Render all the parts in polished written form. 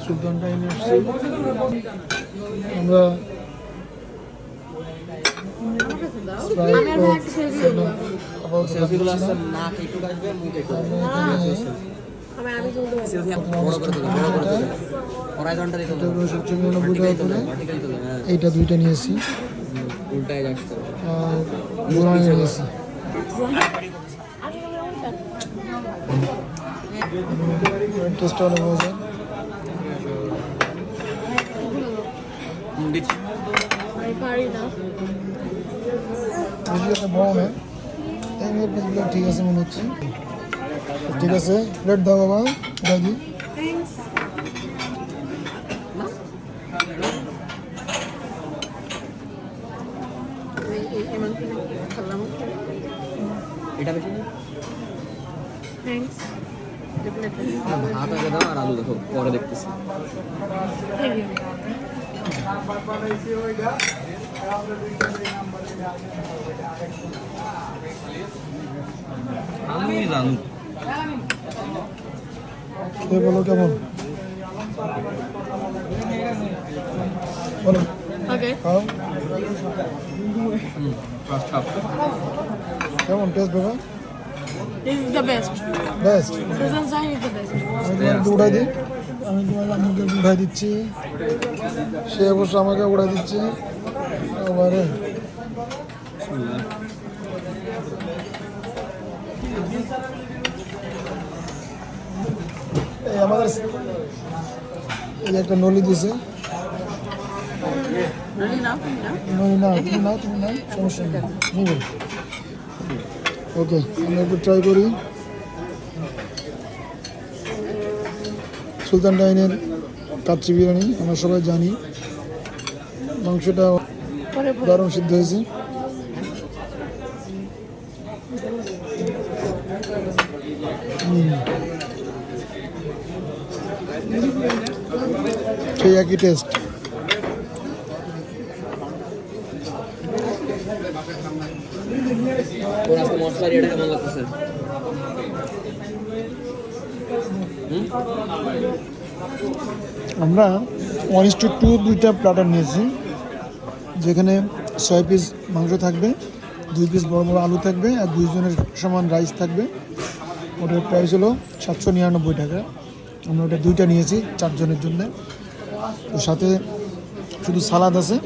সুলতান ডাইনে আসছি আমরা। এইটা দুইটা নিয়েছি, নিয়েছি। টেস্টটা অনেক মজা। বড় না, ঠিক আছে মনে হচ্ছে। ঠিক আছে, প্লেট দাও বাবা, দাদি। এটা বেশি ভাত আগে দাও আর আলু দেখো, পরে দেখতেছি। আমি জানু বলো কেমন, বলো। খাও। কেমন টেস্ট বাবা? This is the best. Best. Susan Sai is the best. আমি তোমাকে উড়াই দিই, আমি তোমার আম্মুকে উড়াই দিচ্ছি, সে অবশ্য আমাকে উড়াই দিচ্ছে। এবারে এই আমাদের এই একটা নলি দিছে। নলি না, তুমি নাও, সমস্যা নেই, নিবে। ওকে, আমরা একটু ট্রাই করি। সুলতান ডাইনের কাচ্চি বিরিয়ানি আমরা সবাই জানি, মাংসটা দারুণ সিদ্ধ হয়েছে। সেই একই টেস্ট। আমরা 1:2 দুইটা প্ল্যাটার নিয়েছি, যেখানে 6 পিস মাংস থাকবে, 2 পিস বড় বড় আলু থাকবে, আর 2 জনের সমান রাইস থাকবে। ওটার প্রাইস হলো 799 টাকা। আমরা ওটা দুইটা নিয়েছি 4 জনের জন্য। তো সাথে শুধু সালাদ আছে,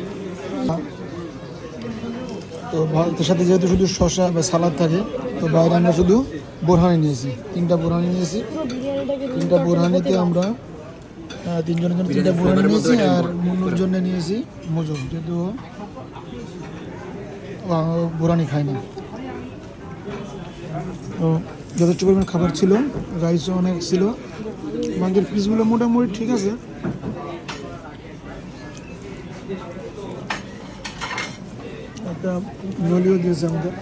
তো ভাতের সাথে যেহেতু শুধু শসা বা সালাদ থাকে, তো বাইরে আমরা শুধু বোরহানি নিয়েছি, 3টা বোরহানি নিয়েছি। 3টা বোরহানিতে আমরা 3 জনের জন্য 3টা বোরহানি নিয়েছি, আর মুন্নুর জন্য নিয়েছি মোজো, যেহেতু বোরহানি খায় না। তো যথেষ্ট পরিমাণ খাবার ছিল, রাইসও অনেক ছিল, মাংসের পিসগুলো মোটামুটি ঠিক আছে। একটা নলিও দিয়েছে আমাদের।